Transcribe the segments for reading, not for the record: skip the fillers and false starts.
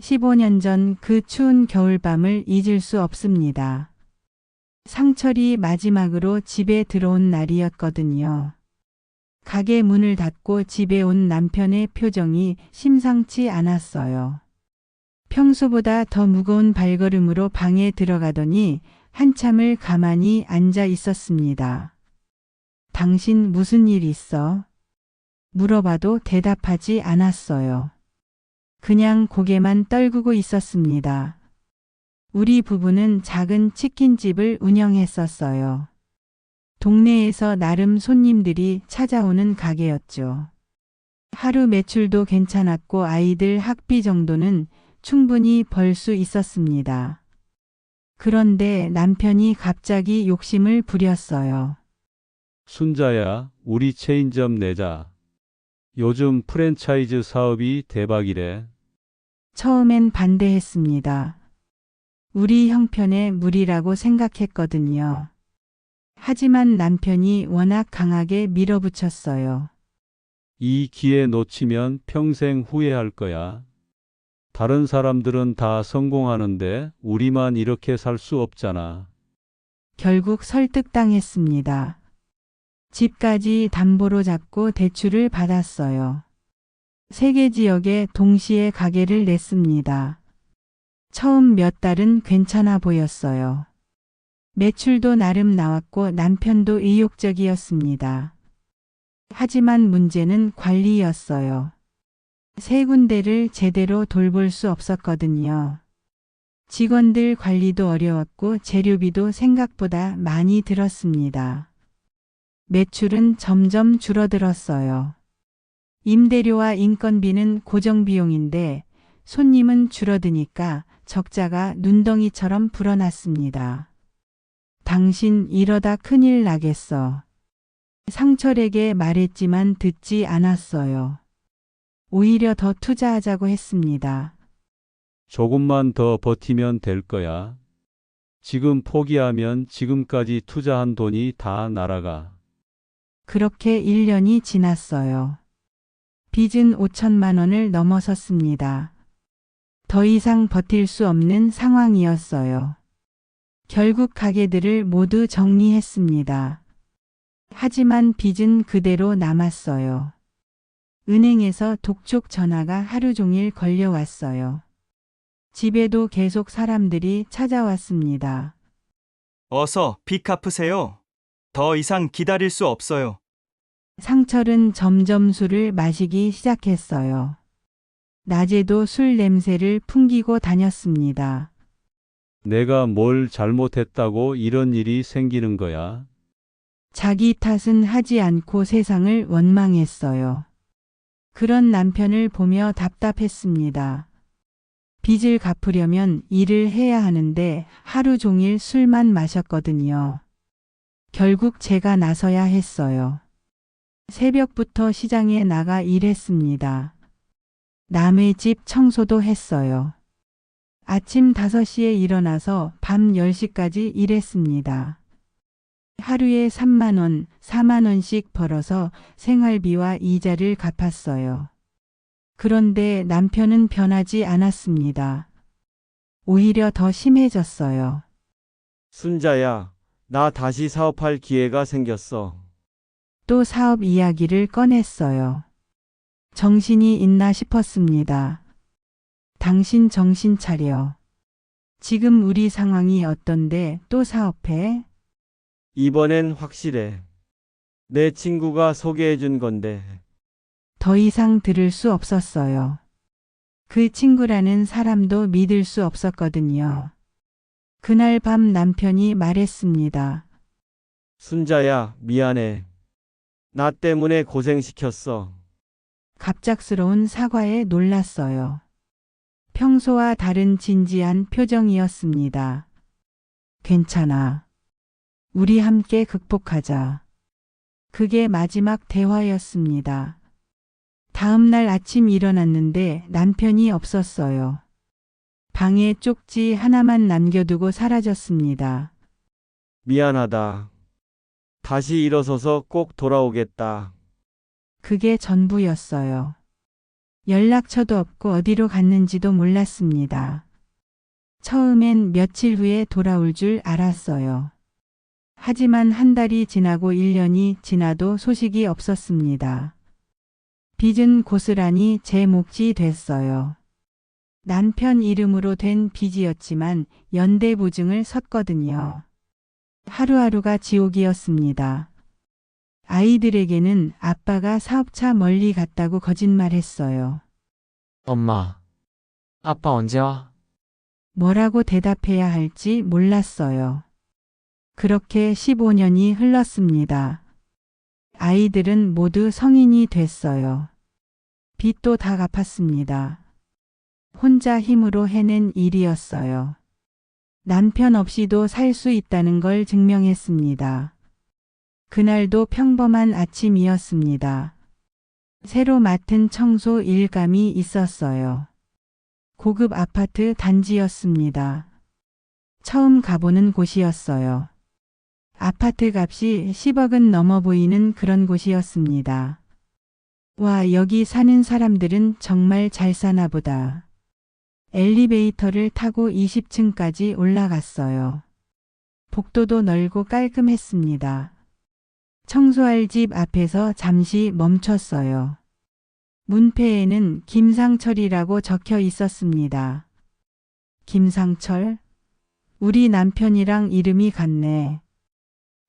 15년 전 그 추운 겨울밤을 잊을 수 없습니다. 상철이 마지막으로 집에 들어온 날이었거든요. 가게 문을 닫고 집에 온 남편의 표정이 심상치 않았어요. 평소보다 더 무거운 발걸음으로 방에 들어가더니 한참을 가만히 앉아 있었습니다. 당신 무슨 일 있어? 물어봐도 대답하지 않았어요. 그냥 고개만 떨구고 있었습니다. 우리 부부는 작은 치킨집을 운영했었어요. 동네에서 나름 손님들이 찾아오는 가게였죠. 하루 매출도 괜찮았고 아이들 학비 정도는 충분히 벌 수 있었습니다. 그런데 남편이 갑자기 욕심을 부렸어요. 순자야, 우리 체인점 내자. 요즘 프랜차이즈 사업이 대박이래. 처음엔 반대했습니다. 우리 형편에 무리라고 생각했거든요. 하지만 남편이 워낙 강하게 밀어붙였어요. 이 기회 놓치면 평생 후회할 거야. 다른 사람들은 다 성공하는데 우리만 이렇게 살 수 없잖아. 결국 설득당했습니다. 집까지 담보로 잡고 대출을 받았어요. 3개 지역에 동시에 가게를 냈습니다. 처음 몇 달은 괜찮아 보였어요. 매출도 나름 나왔고 남편도 의욕적이었습니다. 하지만 문제는 관리였어요. 3군데를 제대로 돌볼 수 없었거든요. 직원들 관리도 어려웠고 재료비도 생각보다 많이 들었습니다. 매출은 점점 줄어들었어요. 임대료와 인건비는 고정비용인데 손님은 줄어드니까 적자가 눈덩이처럼 불어났습니다. 당신 이러다 큰일 나겠어. 상철에게 말했지만 듣지 않았어요. 오히려 더 투자하자고 했습니다. 조금만 더 버티면 될 거야. 지금 포기하면 지금까지 투자한 돈이 다 날아가. 그렇게 1년이 지났어요. 빚은 5천만 원을 넘어섰습니다. 더 이상 버틸 수 없는 상황이었어요. 결국 가게들을 모두 정리했습니다. 하지만 빚은 그대로 남았어요. 은행에서 독촉 전화가 하루 종일 걸려왔어요. 집에도 계속 사람들이 찾아왔습니다. 어서 빚 갚으세요. 더 이상 기다릴 수 없어요. 상철은 점점 술을 마시기 시작했어요. 낮에도 술 냄새를 풍기고 다녔습니다. 내가 뭘 잘못했다고 이런 일이 생기는 거야? 자기 탓은 하지 않고 세상을 원망했어요. 그런 남편을 보며 답답했습니다. 빚을 갚으려면 일을 해야 하는데 하루 종일 술만 마셨거든요. 결국 제가 나서야 했어요. 새벽부터 시장에 나가 일했습니다. 남의 집 청소도 했어요. 아침 5시에 일어나서 밤 10시까지 일했습니다. 하루에 3만 원, 4만 원씩 벌어서 생활비와 이자를 갚았어요. 그런데 남편은 변하지 않았습니다. 오히려 더 심해졌어요. 순자야, 나 다시 사업할 기회가 생겼어. 또 사업 이야기를 꺼냈어요. 정신이 있나 싶었습니다. 당신 정신 차려. 지금 우리 상황이 어떤데 또 사업해? 이번엔 확실해. 내 친구가 소개해 준 건데. 더 이상 들을 수 없었어요. 그 친구라는 사람도 믿을 수 없었거든요. 그날 밤 남편이 말했습니다. 순자야, 미안해. 나 때문에 고생시켰어. 갑작스러운 사과에 놀랐어요. 평소와 다른 진지한 표정이었습니다. 괜찮아. 우리 함께 극복하자. 그게 마지막 대화였습니다. 다음 날 아침 일어났는데 남편이 없었어요. 방에 쪽지 하나만 남겨두고 사라졌습니다. 미안하다. 다시 일어서서 꼭 돌아오겠다. 그게 전부였어요. 연락처도 없고 어디로 갔는지도 몰랐습니다. 처음엔 며칠 후에 돌아올 줄 알았어요. 하지만 한 달이 지나고 1년이 지나도 소식이 없었습니다. 빚은 고스란히 제 몫이 됐어요. 남편 이름으로 된 빚이었지만 연대보증을 섰거든요. 하루하루가 지옥이었습니다. 아이들에게는 아빠가 사업차 멀리 갔다고 거짓말했어요. 엄마, 아빠 언제 와? 뭐라고 대답해야 할지 몰랐어요. 그렇게 15년이 흘렀습니다. 아이들은 모두 성인이 됐어요. 빚도 다 갚았습니다. 혼자 힘으로 해낸 일이었어요. 남편 없이도 살 수 있다는 걸 증명했습니다. 그날도 평범한 아침이었습니다. 새로 맡은 청소 일감이 있었어요. 고급 아파트 단지였습니다. 처음 가보는 곳이었어요. 아파트 값이 10억은 넘어 보이는 그런 곳이었습니다. 와, 여기 사는 사람들은 정말 잘 사나 보다. 엘리베이터를 타고 20층까지 올라갔어요. 복도도 넓고 깔끔했습니다. 청소할 집 앞에서 잠시 멈췄어요. 문패에는 김상철이라고 적혀 있었습니다. 김상철? 우리 남편이랑 이름이 같네.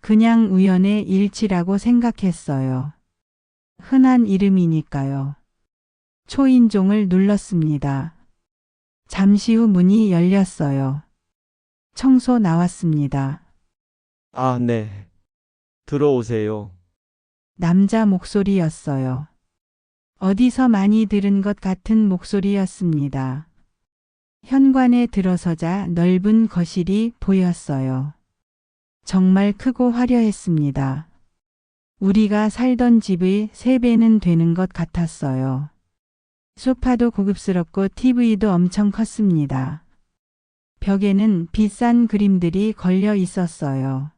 그냥 우연의 일치라고 생각했어요. 흔한 이름이니까요. 초인종을 눌렀습니다. 잠시 후 문이 열렸어요. 청소 나왔습니다. 아, 네. 들어오세요. 남자 목소리였어요. 어디서 많이 들은 것 같은 목소리였습니다. 현관에 들어서자 넓은 거실이 보였어요. 정말 크고 화려했습니다. 우리가 살던 집의 3배는 되는 것 같았어요. 소파도 고급스럽고 TV도 엄청 컸습니다. 벽에는 비싼 그림들이 걸려 있었어요.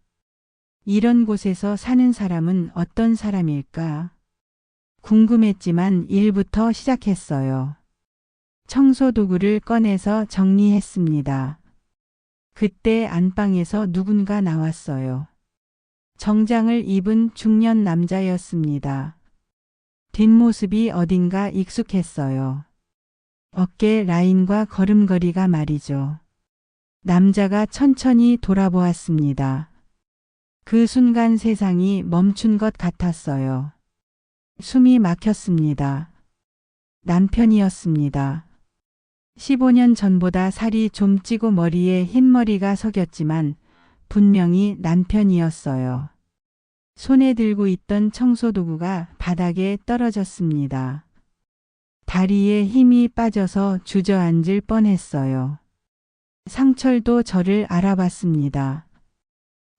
이런 곳에서 사는 사람은 어떤 사람일까? 궁금했지만 일부터 시작했어요. 청소 도구를 꺼내서 정리했습니다. 그때 안방에서 누군가 나왔어요. 정장을 입은 중년 남자였습니다. 뒷모습이 어딘가 익숙했어요. 어깨 라인과 걸음걸이가 말이죠. 남자가 천천히 돌아보았습니다. 그 순간 세상이 멈춘 것 같았어요. 숨이 막혔습니다. 남편이었습니다. 15년 전보다 살이 좀 찌고 머리에 흰머리가 석였지만 분명히 남편이었어요. 손에 들고 있던 청소도구가 바닥에 떨어졌습니다. 다리에 힘이 빠져서 주저앉을 뻔했어요. 상철도 저를 알아봤습니다.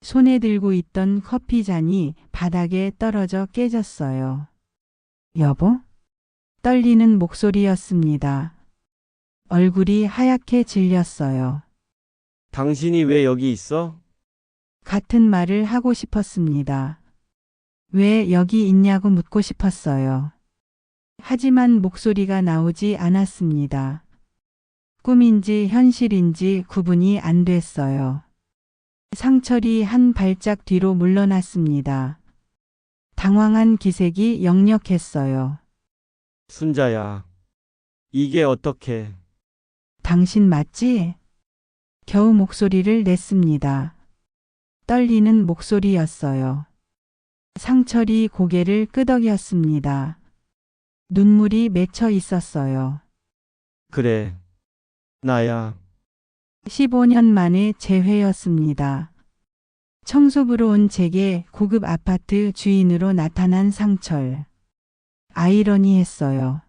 손에 들고 있던 커피잔이 바닥에 떨어져 깨졌어요. 여보? 떨리는 목소리였습니다. 얼굴이 하얗게 질렸어요. 당신이 왜 여기 있어? 같은 말을 하고 싶었습니다. 왜 여기 있냐고 묻고 싶었어요. 하지만 목소리가 나오지 않았습니다. 꿈인지 현실인지 구분이 안 됐어요. 상철이 한 발짝 뒤로 물러났습니다. 당황한 기색이 역력했어요. 순자야. 이게 어떻게? 당신 맞지? 겨우 목소리를 냈습니다. 떨리는 목소리였어요. 상철이 고개를 끄덕였습니다. 눈물이 맺혀 있었어요. 그래. 나야. 15년 만에 재회였습니다. 청소부로 온 제게 고급 아파트 주인으로 나타난 상철. 아이러니했어요.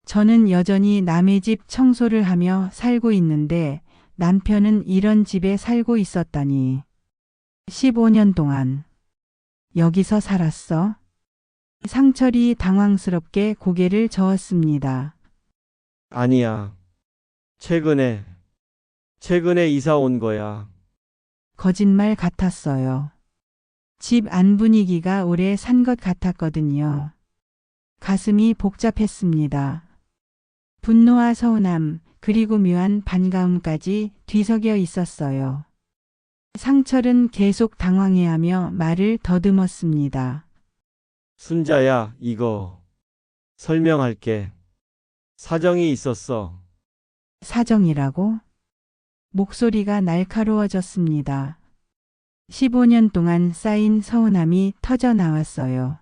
저는 여전히 남의 집 청소를 하며 살고 있는데 남편은 이런 집에 살고 있었다니. 15년 동안 여기서 살았어? 상철이 당황스럽게 고개를 저었습니다. 아니야. 최근에 이사 온 거야. 거짓말 같았어요. 집 안 분위기가 오래 산 것 같았거든요. 가슴이 복잡했습니다. 분노와 서운함, 그리고 묘한 반가움까지 뒤섞여 있었어요. 상철은 계속 당황해하며 말을 더듬었습니다. 순자야, 이거 설명할게. 사정이 있었어. 사정이라고? 목소리가 날카로워졌습니다. 15년 동안 쌓인 서운함이 터져 나왔어요.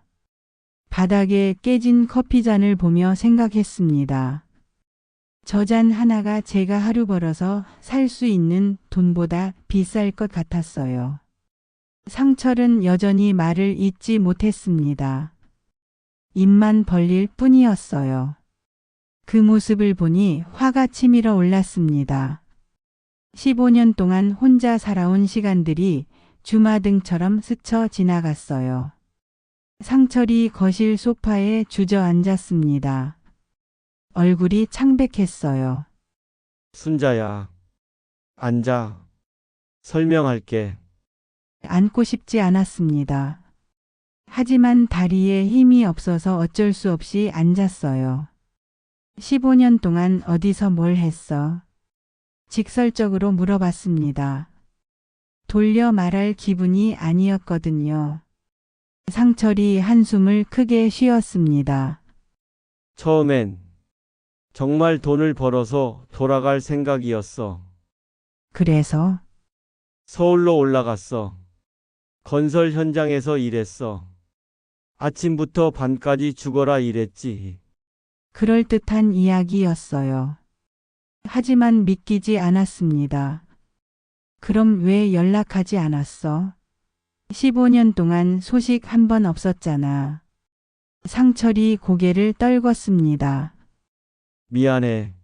바닥에 깨진 커피잔을 보며 생각했습니다. 저 잔 하나가 제가 하루 벌어서 살 수 있는 돈보다 비쌀 것 같았어요. 상철은 여전히 말을 잇지 못했습니다. 입만 벌릴 뿐이었어요. 그 모습을 보니 화가 치밀어 올랐습니다. 15년 동안 혼자 살아온 시간들이 주마등처럼 스쳐 지나갔어요. 상철이 거실 소파에 주저앉았습니다. 얼굴이 창백했어요. 순자야, 앉아. 설명할게. 앉고 싶지 않았습니다. 하지만 다리에 힘이 없어서 어쩔 수 없이 앉았어요. 15년 동안 어디서 뭘 했어? 직설적으로 물어봤습니다. 돌려 말할 기분이 아니었거든요. 상철이 한숨을 크게 쉬었습니다. 처음엔 정말 돈을 벌어서 돌아갈 생각이었어. 그래서 서울로 올라갔어. 건설 현장에서 일했어. 아침부터 밤까지 죽어라 일했지. 그럴듯한 이야기였어요. 하지만 믿기지 않았습니다. 그럼 왜 연락하지 않았어? 15년 동안 소식 한 번 없었잖아. 상철이 고개를 떨궜습니다. 미안해.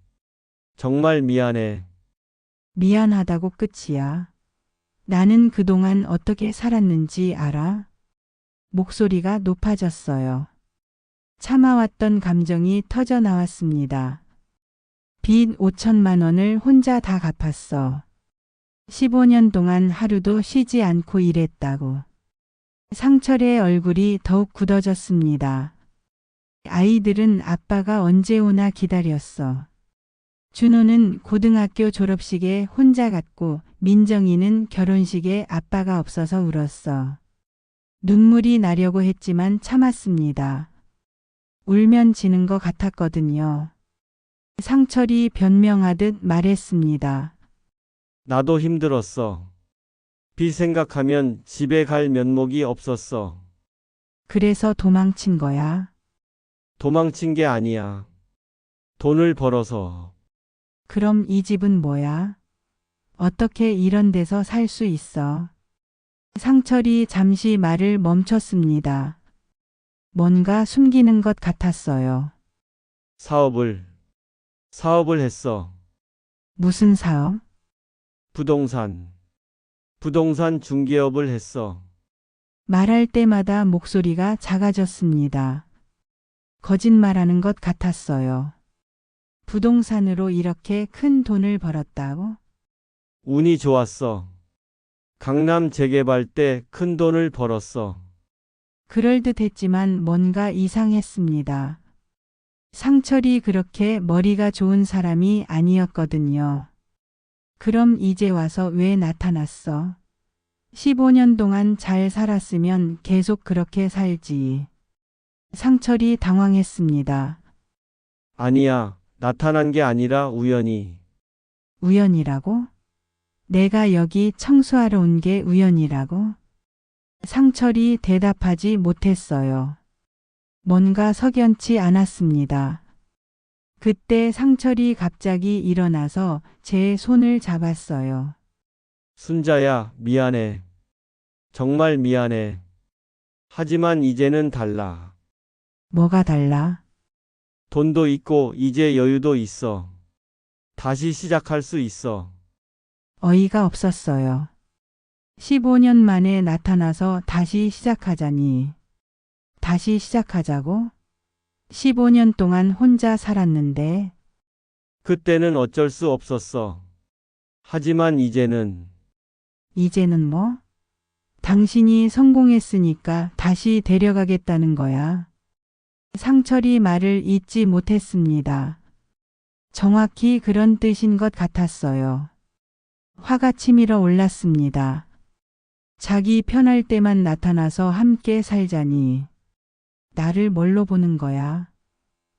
정말 미안해. 미안하다고 끝이야. 나는 그동안 어떻게 살았는지 알아? 목소리가 높아졌어요. 참아왔던 감정이 터져 나왔습니다. 빚 5천만 원을 혼자 다 갚았어. 15년 동안 하루도 쉬지 않고 일했다고. 상철의 얼굴이 더욱 굳어졌습니다. 아이들은 아빠가 언제 오나 기다렸어. 준호는 고등학교 졸업식에 혼자 갔고 민정이는 결혼식에 아빠가 없어서 울었어. 눈물이 나려고 했지만 참았습니다. 울면 지는 것 같았거든요. 상철이 변명하듯 말했습니다. 나도 힘들었어. 빚 생각하면 집에 갈 면목이 없었어. 그래서 도망친 거야. 도망친 게 아니야. 돈을 벌어서. 그럼 이 집은 뭐야? 어떻게 이런 데서 살 수 있어? 상철이 잠시 말을 멈췄습니다. 뭔가 숨기는 것 같았어요. 사업을 했어. 무슨 사업? 부동산 중개업을 했어. 말할 때마다 목소리가 작아졌습니다. 거짓말하는 것 같았어요. 부동산으로 이렇게 큰 돈을 벌었다고? 운이 좋았어. 강남 재개발 때 큰 돈을 벌었어. 그럴듯했지만 뭔가 이상했습니다. 상철이 그렇게 머리가 좋은 사람이 아니었거든요. 그럼 이제 와서 왜 나타났어? 15년 동안 잘 살았으면 계속 그렇게 살지. 상철이 당황했습니다. 아니야, 나타난 게 아니라 우연히. 우연이라고? 내가 여기 청소하러 온 게 우연이라고? 상철이 대답하지 못했어요. 뭔가 석연치 않았습니다. 그때 상철이 갑자기 일어나서 제 손을 잡았어요. 순자야, 미안해. 정말 미안해. 하지만 이제는 달라. 뭐가 달라? 돈도 있고 이제 여유도 있어. 다시 시작할 수 있어. 어이가 없었어요. 15년 만에 나타나서 다시 시작하자니. 다시 시작하자고? 15년 동안 혼자 살았는데. 그때는 어쩔 수 없었어. 하지만 이제는 뭐? 당신이 성공했으니까 다시 데려가겠다는 거야. 상철이 말을 잇지 못했습니다. 정확히 그런 뜻인 것 같았어요. 화가 치밀어 올랐습니다. 자기 편할 때만 나타나서 함께 살자니. 나를 뭘로 보는 거야?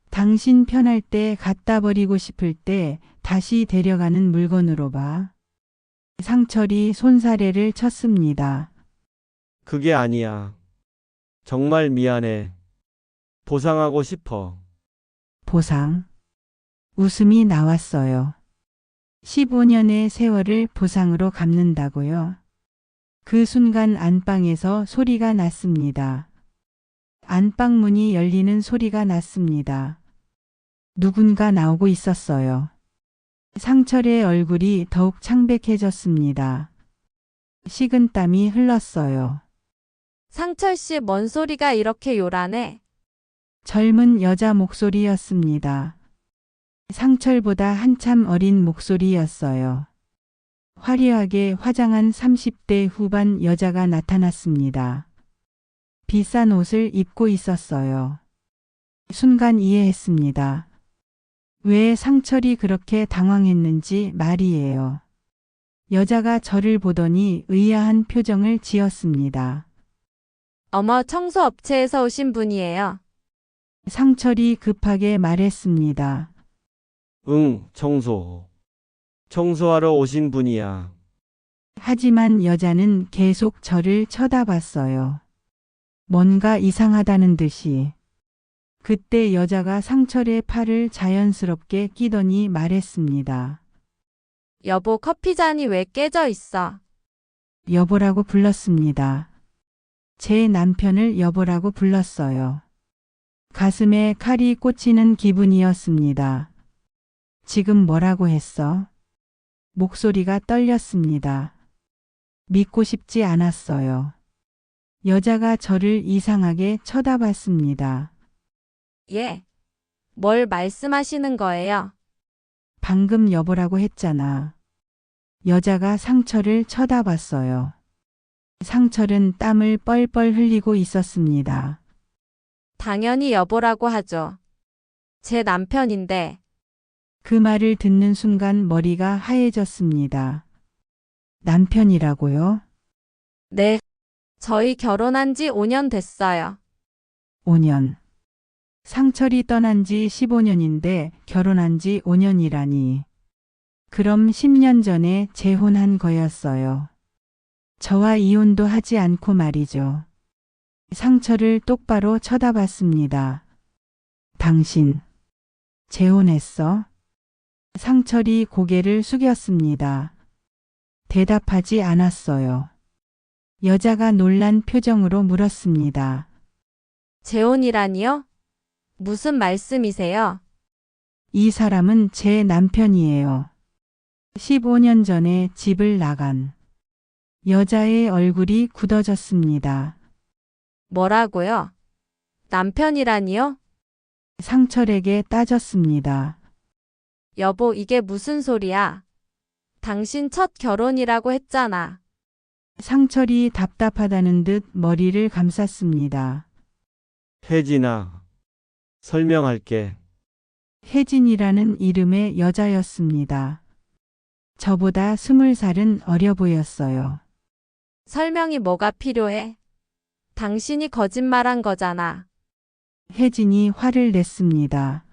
당신 편할 때 갖다 버리고 싶을 때 다시 데려가는 물건으로 봐. 상철이 손사래를 쳤습니다. 그게 아니야. 정말 미안해. 보상하고 싶어. 보상. 웃음이 나왔어요. 15년의 세월을 보상으로 갚는다고요? 그 순간 안방에서 소리가 났습니다. 안방 문이 열리는 소리가 났습니다. 누군가 나오고 있었어요. 상철의 얼굴이 더욱 창백해졌습니다. 식은땀이 흘렀어요. 상철 씨, 뭔 소리가 이렇게 요란해? 젊은 여자 목소리였습니다. 상철보다 한참 어린 목소리였어요. 화려하게 화장한 30대 후반 여자가 나타났습니다. 비싼 옷을 입고 있었어요. 순간 이해했습니다. 왜 상철이 그렇게 당황했는지 말이에요. 여자가 저를 보더니 의아한 표정을 지었습니다. 어머, 청소업체에서 오신 분이에요. 상철이 급하게 말했습니다. 응, 청소하러 오신 분이야. 하지만 여자는 계속 저를 쳐다봤어요. 뭔가 이상하다는 듯이. 그때 여자가 상철의 팔을 자연스럽게 끼더니 말했습니다. 여보, 커피잔이 왜 깨져 있어? 여보라고 불렀습니다. 제 남편을 여보라고 불렀어요. 가슴에 칼이 꽂히는 기분이었습니다. 지금 뭐라고 했어? 목소리가 떨렸습니다. 믿고 싶지 않았어요. 여자가 저를 이상하게 쳐다봤습니다. 예. 뭘 말씀하시는 거예요? 방금 여보라고 했잖아. 여자가 상철을 쳐다봤어요. 상철은 땀을 뻘뻘 흘리고 있었습니다. 당연히 여보라고 하죠. 제 남편인데. 그 말을 듣는 순간 머리가 하얘졌습니다. 남편이라고요? 네. 저희 결혼한 지 5년 됐어요. 5년. 상철이 떠난 지 15년인데 결혼한 지 5년이라니. 그럼 10년 전에 재혼한 거였어요. 저와 이혼도 하지 않고 말이죠. 상철을 똑바로 쳐다봤습니다. 당신, 재혼했어? 상철이 고개를 숙였습니다. 대답하지 않았어요. 여자가 놀란 표정으로 물었습니다. 재혼이라니요? 무슨 말씀이세요? 이 사람은 제 남편이에요. 15년 전에 집을 나간. 여자의 얼굴이 굳어졌습니다. 뭐라고요? 남편이라니요? 상철에게 따졌습니다. 여보, 이게 무슨 소리야? 당신 첫 결혼이라고 했잖아. 상철이 답답하다는 듯 머리를 감쌌습니다. 혜진아, 설명할게. 혜진이라는 이름의 여자였습니다. 저보다 20살은 어려 보였어요. 설명이 뭐가 필요해? 당신이 거짓말한 거잖아. 혜진이 화를 냈습니다.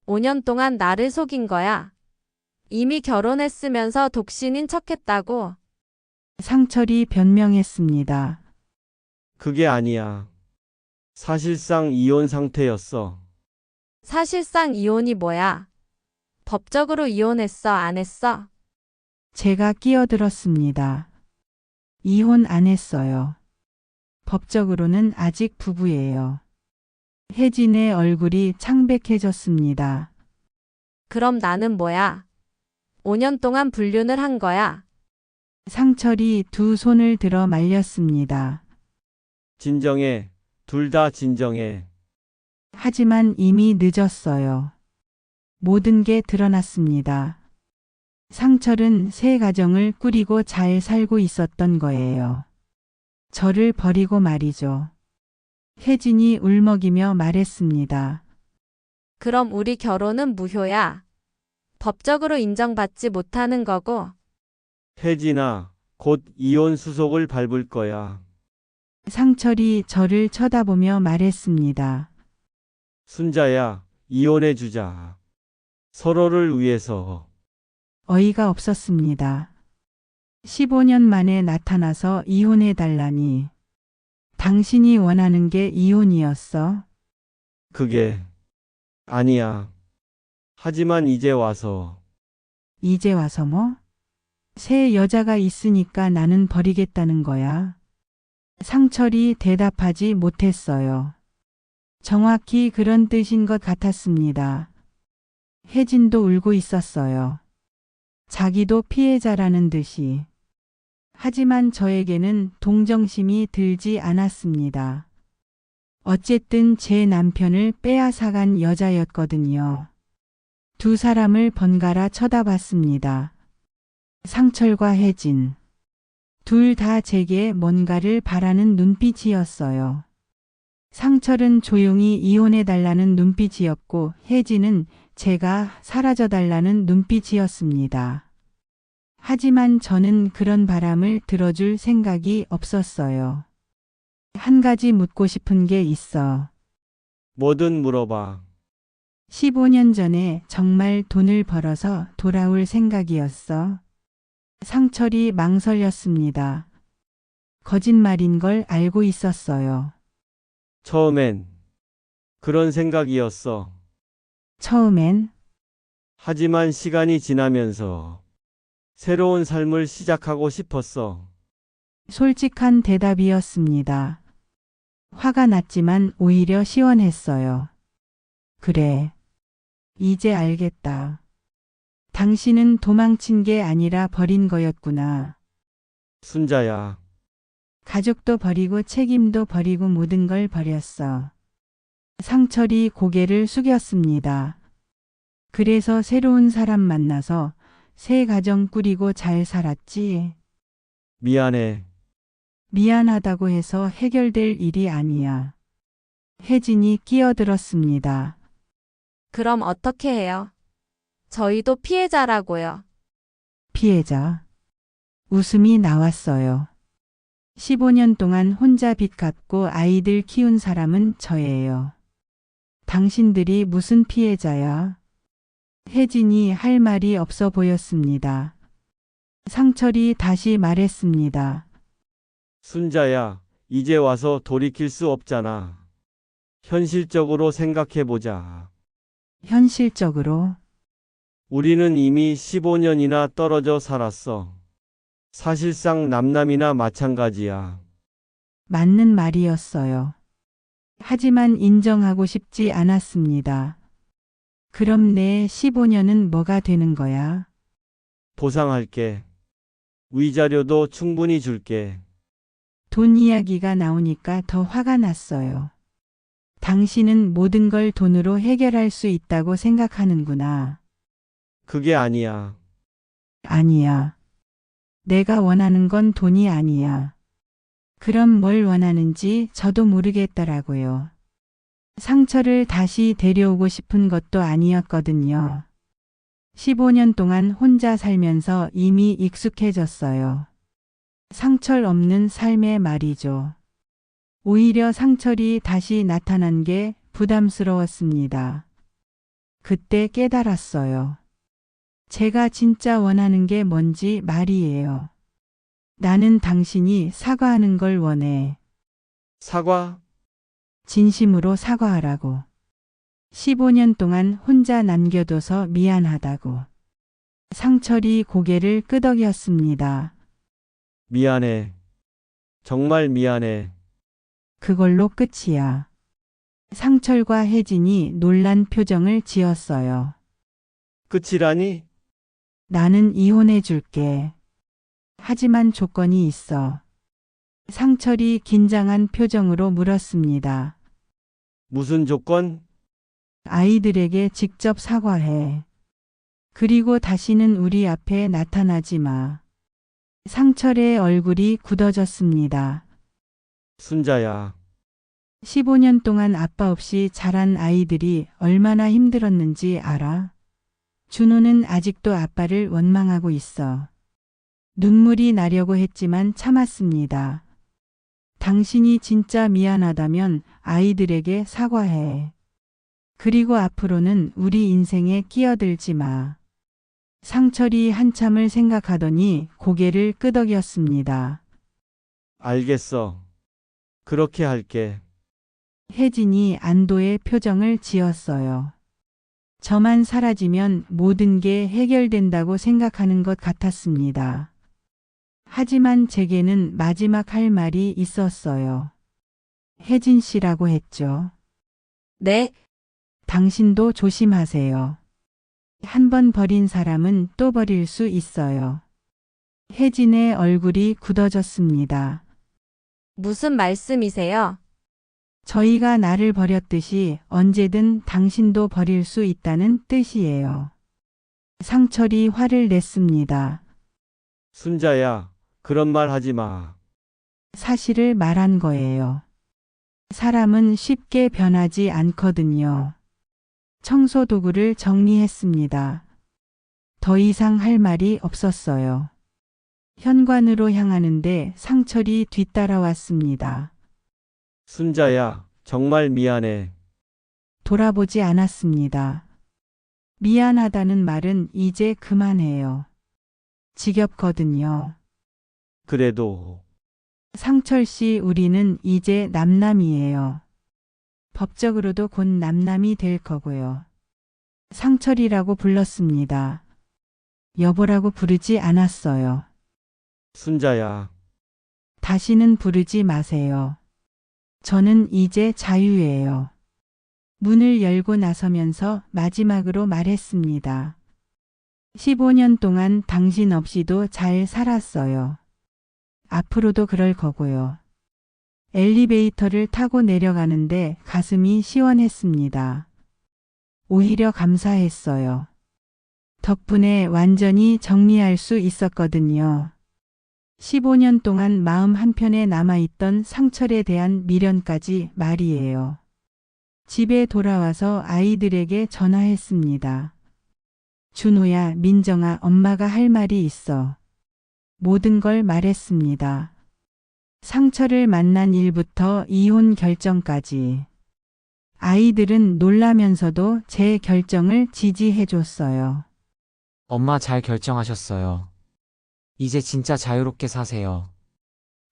5년 동안 나를 속인 거야. 이미 결혼했으면서 독신인 척했다고. 상철이 변명했습니다. 그게 아니야. 사실상 이혼 상태였어. 사실상 이혼이 뭐야? 법적으로 이혼했어, 안 했어? 제가 끼어들었습니다. 이혼 안 했어요. 법적으로는 아직 부부예요. 혜진의 얼굴이 창백해졌습니다. 그럼 나는 뭐야? 5년 동안 불륜을 한 거야. 상철이 두 손을 들어 말렸습니다. 진정해. 둘 다 진정해. 하지만 이미 늦었어요. 모든 게 드러났습니다. 상철은 새 가정을 꾸리고 잘 살고 있었던 거예요. 저를 버리고 말이죠. 혜진이 울먹이며 말했습니다. 그럼 우리 결혼은 무효야. 법적으로 인정받지 못하는 거고, 혜진아, 곧 이혼 수속을 밟을 거야. 상철이 저를 쳐다보며 말했습니다. 순자야, 이혼해 주자. 서로를 위해서. 어이가 없었습니다. 15년 만에 나타나서 이혼해달라니. 당신이 원하는 게 이혼이었어? 그게 아니야. 하지만 이제 와서 이제 와서 뭐? 새 여자가 있으니까 나는 버리겠다는 거야. 상철이 대답하지 못했어요. 정확히 그런 뜻인 것 같았습니다. 혜진도 울고 있었어요. 자기도 피해자라는 듯이. 하지만 저에게는 동정심이 들지 않았습니다. 어쨌든 제 남편을 빼앗아간 여자였거든요. 두 사람을 번갈아 쳐다봤습니다. 상철과 혜진. 둘 다 제게 뭔가를 바라는 눈빛이었어요. 상철은 조용히 이혼해달라는 눈빛이었고 혜진은 제가 사라져달라는 눈빛이었습니다. 하지만 저는 그런 바람을 들어줄 생각이 없었어요. 한 가지 묻고 싶은 게 있어. 뭐든 물어봐. 15년 전에 정말 돈을 벌어서 돌아올 생각이었어. 상철이 망설였습니다. 거짓말인 걸 알고 있었어요. 처음엔 그런 생각이었어. 처음엔 하지만 시간이 지나면서 새로운 삶을 시작하고 싶었어. 솔직한 대답이었습니다. 화가 났지만 오히려 시원했어요. 그래. 이제 알겠다. 당신은 도망친 게 아니라 버린 거였구나. 순자야, 가족도 버리고 책임도 버리고 모든 걸 버렸어. 상철이 고개를 숙였습니다. 그래서 새로운 사람 만나서 새 가정 꾸리고 잘 살았지. 미안해. 미안하다고 해서 해결될 일이 아니야. 혜진이 끼어들었습니다. 그럼 어떻게 해요? 저희도 피해자라고요. 피해자. 웃음이 나왔어요. 15년 동안 혼자 빚 갚고 아이들 키운 사람은 저예요. 당신들이 무슨 피해자야? 혜진이 할 말이 없어 보였습니다. 상철이 다시 말했습니다. 순자야, 이제 와서 돌이킬 수 없잖아. 현실적으로 생각해보자. 현실적으로 우리는 이미 15년이나 떨어져 살았어. 사실상 남남이나 마찬가지야. 맞는 말이었어요. 하지만 인정하고 싶지 않았습니다. 그럼 내 15년은 뭐가 되는 거야? 보상할게. 위자료도 충분히 줄게. 돈 이야기가 나오니까 더 화가 났어요. 당신은 모든 걸 돈으로 해결할 수 있다고 생각하는구나. 그게 아니야. 아니야. 내가 원하는 건 돈이 아니야. 그럼 뭘 원하는지 저도 모르겠더라고요. 상처를 다시 데려오고 싶은 것도 아니었거든요. 15년 동안 혼자 살면서 이미 익숙해졌어요. 상철 없는 삶의 말이죠. 오히려 상철이 다시 나타난 게 부담스러웠습니다. 그때 깨달았어요. 제가 진짜 원하는 게 뭔지 말이에요. 나는 당신이 사과하는 걸 원해. 사과? 진심으로 사과하라고. 15년 동안 혼자 남겨둬서 미안하다고. 상철이 고개를 끄덕였습니다. 미안해. 정말 미안해. 그걸로 끝이야. 상철과 혜진이 놀란 표정을 지었어요. 끝이라니? 나는 이혼해 줄게. 하지만 조건이 있어. 상철이 긴장한 표정으로 물었습니다. 무슨 조건? 아이들에게 직접 사과해. 그리고 다시는 우리 앞에 나타나지 마. 상철의 얼굴이 굳어졌습니다. 순자야. 15년 동안 아빠 없이 자란 아이들이 얼마나 힘들었는지 알아? 준호는 아직도 아빠를 원망하고 있어. 눈물이 나려고 했지만 참았습니다. 당신이 진짜 미안하다면 아이들에게 사과해. 그리고 앞으로는 우리 인생에 끼어들지 마. 상철이 한참을 생각하더니 고개를 끄덕였습니다. 알겠어. 그렇게 할게. 혜진이 안도의 표정을 지었어요. 저만 사라지면 모든 게 해결된다고 생각하는 것 같았습니다. 하지만 제게는 마지막 할 말이 있었어요. 혜진 씨라고 했죠. 네, 당신도 조심하세요. 한 번 버린 사람은 또 버릴 수 있어요. 혜진의 얼굴이 굳어졌습니다. 무슨 말씀이세요? 저희가 나를 버렸듯이 언제든 당신도 버릴 수 있다는 뜻이에요. 상철이 화를 냈습니다. 순자야, 그런 말 하지 마. 사실을 말한 거예요. 사람은 쉽게 변하지 않거든요. 청소 도구를 정리했습니다. 더 이상 할 말이 없었어요. 현관으로 향하는데 상철이 뒤따라왔습니다. 순자야, 정말 미안해. 돌아보지 않았습니다. 미안하다는 말은 이제 그만해요. 지겹거든요. 그래도 상철 씨, 우리는 이제 남남이에요. 법적으로도 곧 남남이 될 거고요. 상철이라고 불렀습니다. 여보라고 부르지 않았어요. 순자야, 다시는 부르지 마세요. 저는 이제 자유예요. 문을 열고 나서면서 마지막으로 말했습니다. 15년 동안 당신 없이도 잘 살았어요. 앞으로도 그럴 거고요. 엘리베이터를 타고 내려가는데 가슴이 시원했습니다. 오히려 감사했어요. 덕분에 완전히 정리할 수 있었거든요. 15년 동안 마음 한편에 남아있던 상철에 대한 미련까지 말이에요. 집에 돌아와서 아이들에게 전화했습니다. 준호야, 민정아, 엄마가 할 말이 있어. 모든 걸 말했습니다. 상철을 만난 일부터 이혼 결정까지. 아이들은 놀라면서도 제 결정을 지지해줬어요. 엄마 잘 결정하셨어요. 이제 진짜 자유롭게 사세요.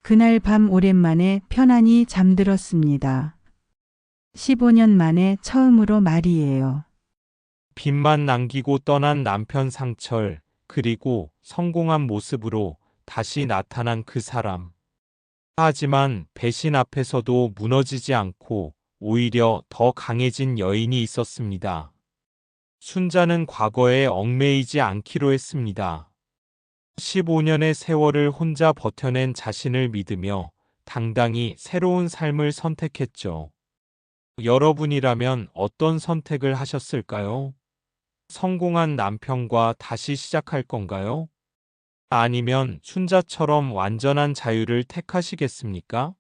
그날 밤 오랜만에 편안히 잠들었습니다. 15년 만에 처음으로 말이에요. 빚만 남기고 떠난 남편 상철, 그리고 성공한 모습으로 다시 나타난 그 사람. 하지만 배신 앞에서도 무너지지 않고 오히려 더 강해진 여인이 있었습니다. 순자는 과거에 얽매이지 않기로 했습니다. 15년의 세월을 혼자 버텨낸 자신을 믿으며 당당히 새로운 삶을 선택했죠. 여러분이라면 어떤 선택을 하셨을까요? 성공한 남편과 다시 시작할 건가요? 아니면 순자처럼 완전한 자유를 택하시겠습니까?